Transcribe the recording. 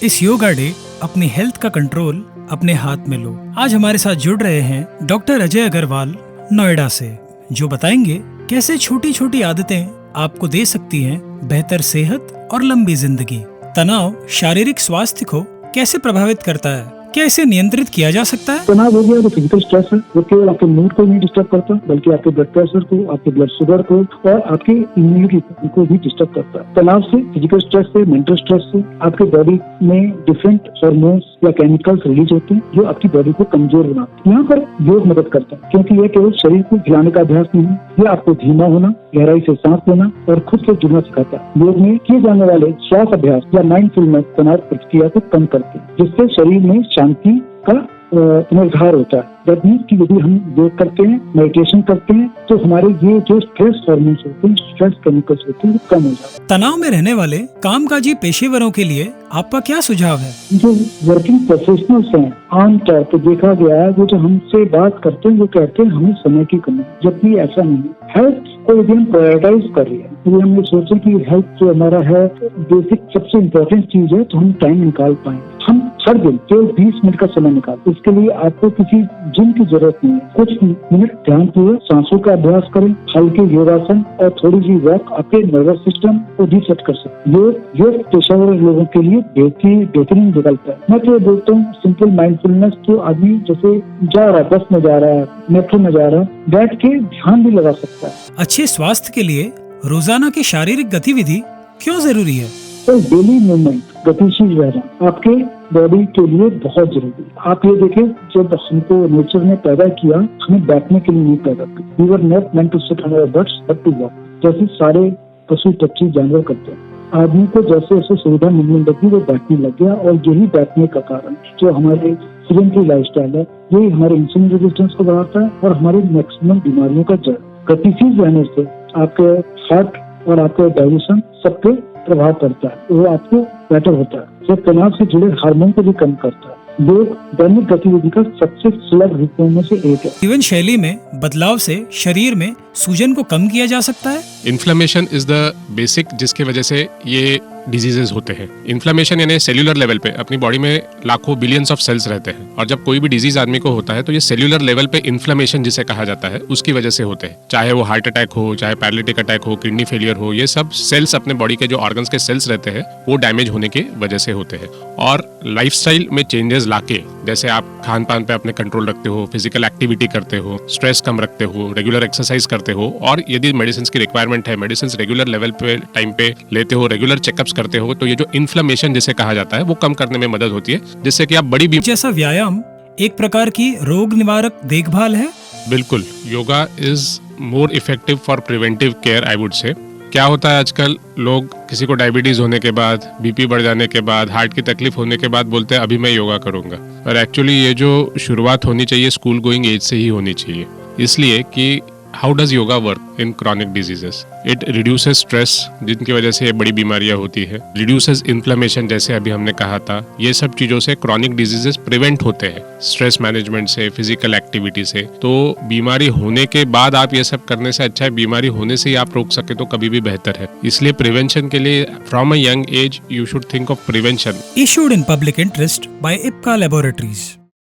इस योगा डे अपनी हेल्थ का कंट्रोल अपने हाथ में लो। आज हमारे साथ जुड़ रहे हैं डॉक्टर अजय अग्रवाल नोएडा से, जो बताएंगे कैसे छोटी छोटी आदतें आपको दे सकती हैं बेहतर सेहत और लंबी जिंदगी। तनाव शारीरिक स्वास्थ्य को कैसे प्रभावित करता है, क्या इसे नियंत्रित किया जा सकता है? तनाव हो गया जो फिजिकल स्ट्रेस है, वो केवल आपके मूड को नहीं डिस्टर्ब करता बल्कि आपके ब्लड प्रेशर को, आपके ब्लड शुगर को और आपके इम्यूनिटी को भी डिस्टर्ब करता है। तनाव से, फिजिकल स्ट्रेस से, मेंटल स्ट्रेस से आपके बॉडी में डिफरेंट हार्मोन्स या केमिकल्स रिलीज होते हैं जो आपकी बॉडी को कमजोर बनाते हैं। यहाँ पर योग मदद करता है, क्योंकि यह केवल शरीर को हिलाने का अभ्यास नहीं है, यह आपको धीमा होना, गहराई से सांस लेना और खुद से जुड़ना सिखाता है। योग में किए जाने वाले श्वास अभ्यास या माइंडफुलनेस तनाव प्रतिक्रिया को कम करते हैं, जिससे शरीर में शांति का पुनरुद्धार होता है। दैट मीन्स कि यदि हम योग करते हैं, मेडिटेशन करते हैं, तो हमारे ये जो स्ट्रेस हार्मोन्स होते हैं, स्ट्रेस केमिकल्स होते हैं, वो कम हो जाते हैं। तनाव में रहने वाले कामकाजी पेशेवरों के लिए आपका क्या सुझाव है? जो वर्किंग प्रोफेशनल्स हैं, आमतौर पर देखा गया है, वो जो हमसे बात करते हैं वो कहते हैं हमें समय की कमी, जबकि ऐसा नहीं है। हेल्थ को यदि हम प्रायोरिटाइज कर रहे हैं, यदि हम ये सोचें कि हेल्थ जो हमारा है बेसिक सबसे इम्पोर्टेंट चीज है, तो हम टाइम निकाल पाएंगे। हम हर दिन केवल 20 मिनट का समय निकाल, इसके लिए आपको किसी जिम की जरूरत नहीं है। कुछ मिनट ध्यानपूर्वक सांसों का अभ्यास करें, हल्के योगासन और थोड़ी सी वॉक आपके नर्वस सिस्टम को रीसेट कर सकते हैं। योग पेशेवर लोगों के लिए बेहतरीन विकल्प है। मैं तो बोलता हूँ सिंपल माइंडफुलनेस, जो आदमी जैसे जा रहा है, बस में जा रहा है, मेट्रो में जा रहा है, बैठ के ध्यान भी लगा सकता है। अच्छे स्वास्थ्य के लिए रोजाना की शारीरिक गतिविधि क्यों जरूरी है? तो डेली मूवमेंट, गतिशील रहना आपके बॉडी के लिए बहुत जरूरी है। आप ये देखें, जब हमको नेचर ने पैदा किया, हमें बैठने के लिए नहीं पैदा किया। We were not meant to sit on our butts but to walk, जैसे सारे पशु पक्षी जानवर करते हैं। आदमी को जैसे जैसे सुविधा मिलने लगी वो बैठने लग गया, और यही बैठने का कारण जो हमारे सीडेंटरी लाइफस्टाइल है, यही हमारे इंसुलिन रेजिस्टेंस को बढ़ाता है और हमारे मैक्सिमम बीमारियों का जड़। गतिशील रहने से आपके हार्ट और आपके डाइजेशन सब पे प्रभाव पड़ता है, वो आपको बेटर होता है। जो तनाव से जुड़े हार्मोन को भी कम करता है। योग दैनिक गतिविधि का सबसे सुलभ रूपों में से एक है। जीवन शैली में बदलाव से शरीर में सूजन को कम किया जा सकता है। इन्फ्लेमेशन इज द बेसिक जिसकी वजह से ये डिजीजेस होते हैं। इन्फ्लेमेशन यानी सेल्यूलर लेवल पे अपनी बॉडी में लाखों बिलियंस ऑफ सेल्स रहते हैं, और जब कोई भी डिजीज आदमी को होता है तो ये सेल्यूलर लेवल पे इन्फ्लेमेशन जिसे कहा जाता है उसकी वजह से होते हैं। चाहे वो हार्ट अटैक हो, चाहे पैरालिटिक अटैक हो, किडनी फेलियर हो, ये सब सेल्स अपने बॉडी के जो ऑर्गन्स के सेल्स रहते हैं वो डैमेज होने की वजह से होते हैं। और लाइफस्टाइल में चेंजेस लाके, जैसे आप खान पान पे अपने कंट्रोल रखते हो, फिजिकल एक्टिविटी करते हो, स्ट्रेस कम रखते हो, रेगुलर एक्सरसाइज करते हो, और यदि मेडिसिन की रिक्वायरमेंट है, मेडिसिन रेगुलर लेवल पे टाइम पे लेते हो, रेगुलर चेकअप्स करते हो, तो ये जो इन्फ्लेमेशन जिसे कहा जाता है वो कम करने में मदद होती है, जिससे कि आप बड़ी बीमारी जैसा व्यायाम एक प्रकार की रोग निवारक देखभाल है। बिल्कुल, yoga is more effective for preventive care, I would say. क्या होता है आजकल, लोग किसी को डायबिटीज होने के बाद, बीपी बढ़ जाने के बाद, हार्ट की तकलीफ होने के बाद बोलते हैं अभी मैं योगा करूंगा, और एक्चुअली ये जो शुरुआत होनी चाहिए स्कूल गोइंग एज से ही होनी चाहिए। इसलिए कि how does yoga work in chronic diseases? It reduces stress, जिनकी वजह से ये बड़ी बीमारियां होती है, रिड्यूसेस इन्फ्लेमेशन, जैसे अभी हमने कहा था। ये सब चीजों से क्रॉनिक डिजीजेस प्रिवेंट होते हैं, स्ट्रेस मैनेजमेंट से, फिजिकल एक्टिविटी से। तो बीमारी होने के बाद आप ये सब करने से अच्छा है बीमारी होने से ही आप रोक सके तो कभी भी बेहतर है। इसलिए प्रिवेंशन के लिए from a young age you should think of prevention. Issued in public interest by Ipca laboratories.